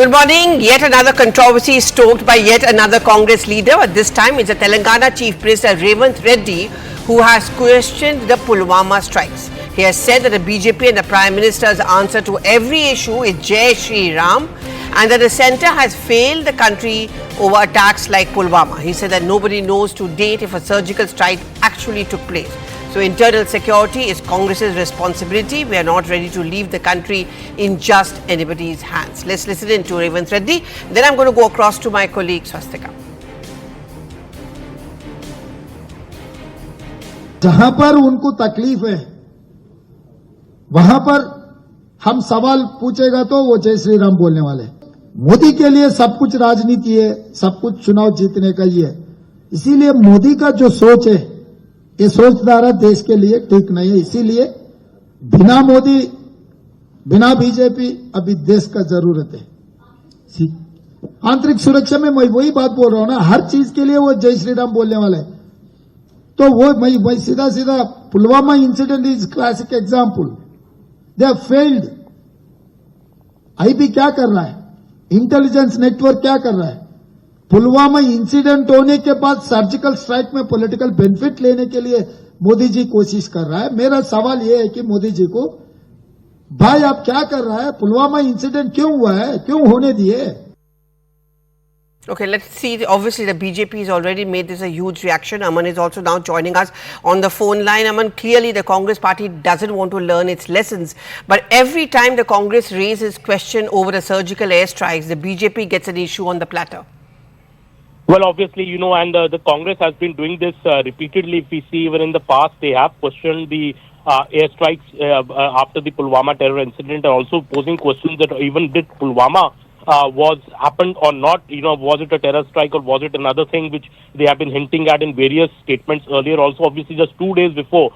Good morning. Yet another controversy stoked by yet another Congress leader. At this time, it's the Telangana Chief Minister Revanth Reddy who has questioned the Pulwama strikes. He has said that the BJP and the Prime Minister's answer to every issue is Jai Shri Ram and that the centre has failed the country over attacks like Pulwama. He said that nobody knows to date if a surgical strike actually took place. So internal security is Congress's responsibility. We are not ready to leave the country in just anybody's hands. Let's listen in to Revanth Reddy. Then I'm going to go across to my colleague Swastika. जहां पर उनको तकलीफ है वहां पर हम सवाल पूछेगा तो वो जय श्री राम बोलने वाले। मोदी के लिए सब कुछ राजनीति है, सब कुछ चुनाव जीतने का ही है। इसीलिए मोदी का जो सोच है ये सोचधारा देश के लिए ठीक नहीं है। इसीलिए बिना मोदी बिना बीजेपी अभी देश का जरूरत है। आंतरिक सुरक्षा में मैं वही बात बोल रहा हूं ना, हर चीज के लिए वो जय श्री राम बोलने वाले। तो वो मैं सीधा सीधा Pulwama incident is classic example. They have failed. IB क्या कर रहा है, इंटेलिजेंस नेटवर्क क्या कर रहा है? पुलवामा इंसिडेंट होने के बाद सर्जिकल स्ट्राइक में पॉलिटिकल बेनिफिट लेने के लिए मोदी जी कोशिश कर रहा है। मेरा सवाल यह है कि मोदी जी को, भाई आप क्या कर रहा है? पुलवामा इंसिडेंट क्यों हुआ है, क्यों होने दिए? Okay, let's see. Obviously, the BJP has already made this a huge reaction. Aman is also now joining us on the phone line. Aman, clearly the Congress party doesn't want to learn its lessons. But every time the Congress raises question over the surgical airstrikes, the BJP gets an issue on the platter. Well, obviously, and the Congress has been doing this repeatedly. If we see, even in the past, they have questioned the airstrikes after the Pulwama terror incident, and also posing questions that even did Pulwama was happened or not, was it a terror strike or was it another thing, which they have been hinting at in various statements earlier. Also, obviously, just 2 days before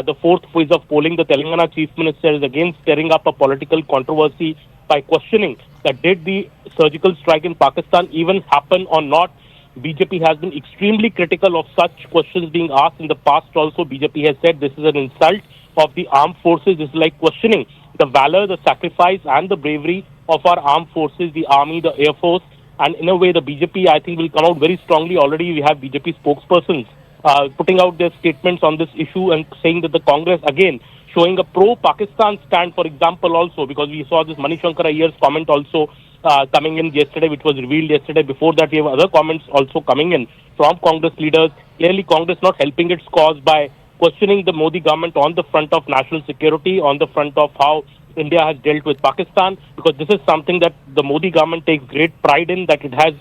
the fourth phase of polling, the Telangana Chief Minister is again stirring up a political controversy by questioning that did the surgical strike in Pakistan even happen or not. BJP has been extremely critical of such questions being asked in the past. Also, BJP has said this is an insult of the armed forces. This is like questioning the valor, the sacrifice and the bravery of our armed forces, the army, the air force. And in a way, the BJP, I think, will come out very strongly. Already we have BJP spokespersons putting out their statements on this issue and saying that the Congress, again, showing a pro-Pakistan stand, for example, also, because we saw this Manish Shankar Iyer's comment also coming in yesterday, which was revealed yesterday. Before that, we have other comments also coming in from Congress leaders. Clearly, Congress not helping its cause by questioning the Modi government on the front of national security, on the front of how India has dealt with Pakistan, because this is something that the Modi government takes great pride in, that it has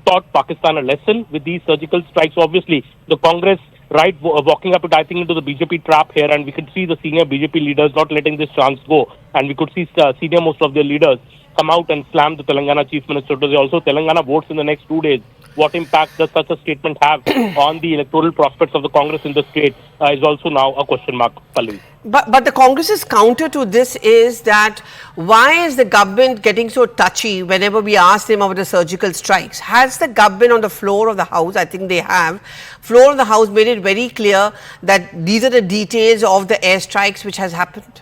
taught Pakistan a lesson with these surgical strikes. Obviously, the Congress walking up, I think, into the BJP trap here, and we could see the senior BJP leaders not letting this chance go, and we could see senior most of their leaders come out and slam the Telangana Chief Minister today. Also, Telangana votes in the next 2 days. What impact does such a statement have on the electoral prospects of the Congress in the state is also now a question mark, Pallavi. But the Congress's counter to this is that why is the government getting so touchy whenever we ask them about the surgical strikes? Has the government on the floor of the House, I think they have, floor of the House made it very clear that these are the details of the airstrikes which has happened?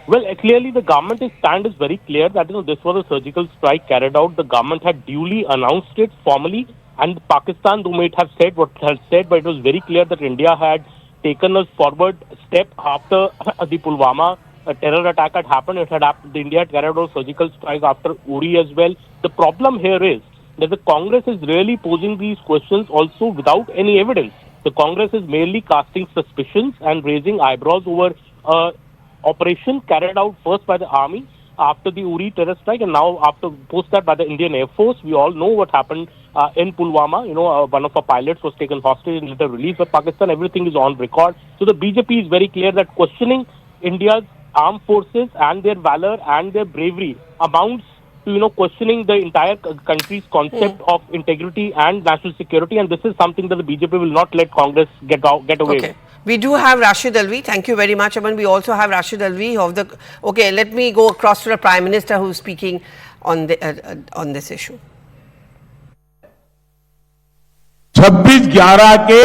Well, clearly the government's stand is very clear that this was a surgical strike carried out. The government had duly announced it formally, and Pakistan, though it have said what it has said, but it was very clear that India had taken a forward step after the Pulwama terror attack had happened. India had carried out a surgical strike after Uri as well. The problem here is that the Congress is really posing these questions also without any evidence. The Congress is merely casting suspicions and raising eyebrows over operation carried out first by the army after the Uri terror strike, and now post that by the Indian Air Force. We all know what happened in Pulwama. One of our pilots was taken hostage and later released by Pakistan. Everything is on record. So the BJP is very clear that questioning India's armed forces and their valor and their bravery amounts to questioning the entire country's concept of integrity and national security, and this is something that the BJP will not let Congress get away with. We do have Rashid Alvi. Thank you very much, Aman. We also have Rashid Alvi of the. Okay, let me go across to the Prime Minister who is speaking on this issue. 26/11 के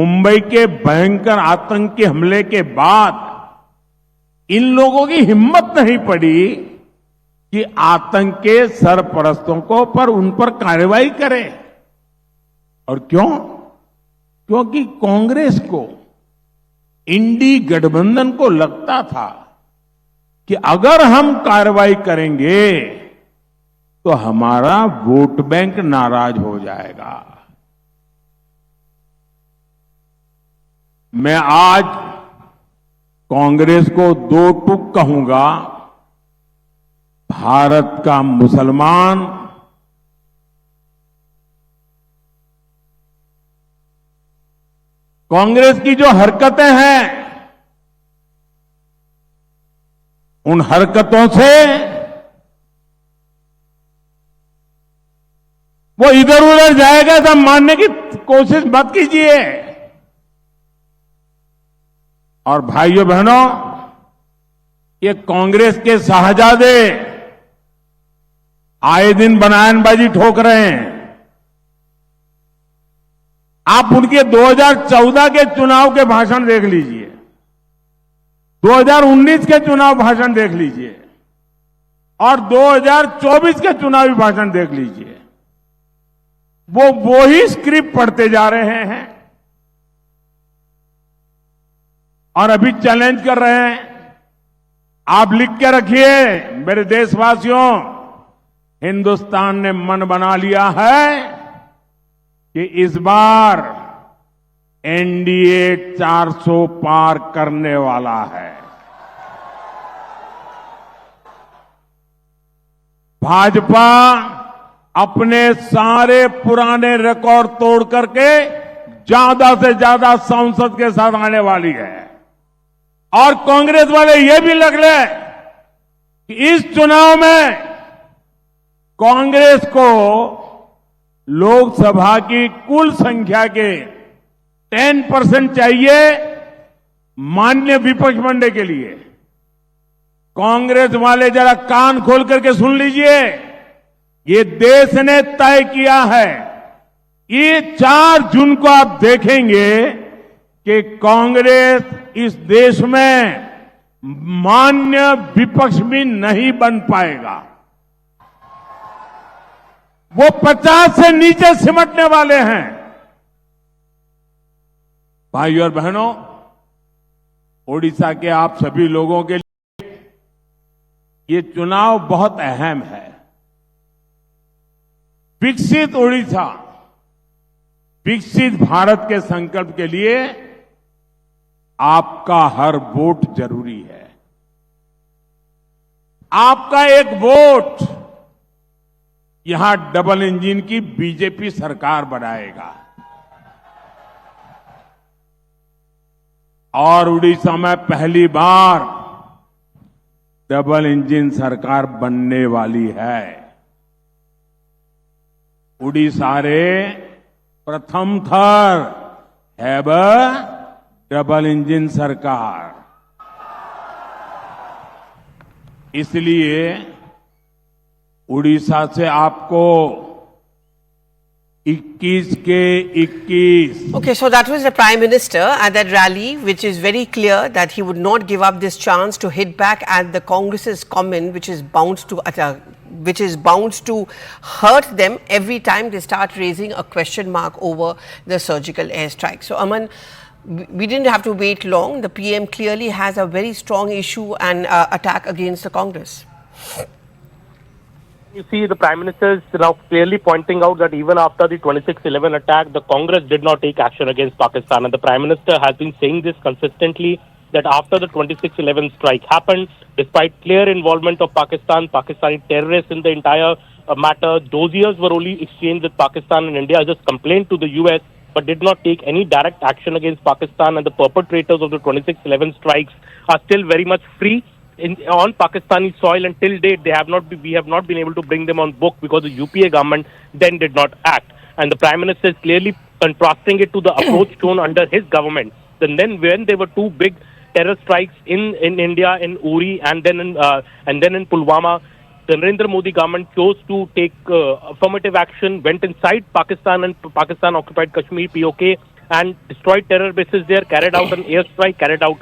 मुंबई के भयंकर आतंकी हमले के बाद इन लोगों की हिम्मत नहीं पड़ी कि आतंक के सरपरस्तों को पर उन पर कार्रवाई करे। और क्यों? क्योंकि कांग्रेस को, इंडी गठबंधन को लगता था कि अगर हम कार्रवाई करेंगे तो हमारा वोट बैंक नाराज हो जाएगा। मैं आज कांग्रेस को दो टूक कहूंगा। भारत का मुसलमान कांग्रेस की जो हरकतें हैं, उन हरकतों से वो इधर उधर जाएगा सब मानने की कोशिश मत कीजिए। और भाइयों बहनों, ये कांग्रेस के शाहजादे आए दिन बयानबाजी ठोक रहे हैं। आप उनके 2014 के चुनाव के भाषण देख लीजिए, 2019 के चुनाव भाषण देख लीजिए और 2024 के चुनावी भाषण देख लीजिए। वो ही स्क्रिप्ट पढ़ते जा रहे हैं और अभी चैलेंज कर रहे हैं। आप लिख के रखिए मेरे देशवासियों, हिंदुस्तान ने मन बना लिया है कि इस बार एनडीए 400 पार करने वाला है। भाजपा अपने सारे पुराने रिकॉर्ड तोड़ करके ज्यादा से ज्यादा सांसद के साथ आने वाली है। और कांग्रेस वाले ये भी लग ले कि इस चुनाव में कांग्रेस को लोकसभा की कुल संख्या के 10% चाहिए मान्य विपक्ष बनने के लिए। कांग्रेस वाले जरा कान खोल करके सुन लीजिए, ये देश ने तय किया है। ये 4 जून को आप देखेंगे कि कांग्रेस इस देश में मान्य विपक्ष भी नहीं बन पाएगा। वो 50 से नीचे सिमटने वाले हैं। भाइयों और बहनों, ओडिशा के आप सभी लोगों के लिए ये चुनाव बहुत अहम है। विकसित ओडिशा, विकसित भारत के संकल्प के लिए आपका हर वोट जरूरी है। आपका एक वोट यहां डबल इंजन की बीजेपी सरकार बनाएगा और उड़ीसा में पहली बार डबल इंजन सरकार बनने वाली है। उड़ीसा रे प्रथम थर हैब डबल इंजन सरकार। इसलिए उड़ीसा से आपको 21 के 21। Okay, so that was the Prime Minister at that rally, which is very clear that he would not give up this chance to hit back at the Congress's comment, which is bound to hurt them every time they start raising a question mark over the surgical airstrike. So, Aman, we didn't have to wait long. The PM clearly has a very strong issue and attack against the Congress. You see, the Prime Minister is now clearly pointing out that even after the 26/11 attack, the Congress did not take action against Pakistan. And the Prime Minister has been saying this consistently, that after the 26/11 strike happened, despite clear involvement of Pakistan, Pakistani terrorists in the entire matter, dossiers were only exchanged with Pakistan, and India just complained to the US, but did not take any direct action against Pakistan. And the perpetrators of the 26/11 strikes are still very much free on Pakistani soil, and till date we have not been able to bring them on book because the UPA government then did not act. And the Prime Minister is clearly contrasting it to the approach shown under his government. And then when there were 2 big terror strikes in India, in Uri and then in Pulwama, the Narendra Modi government chose to take affirmative action, went inside Pakistan and Pakistan occupied Kashmir, POK, and destroyed terror bases there, carried out an airstrike, carried out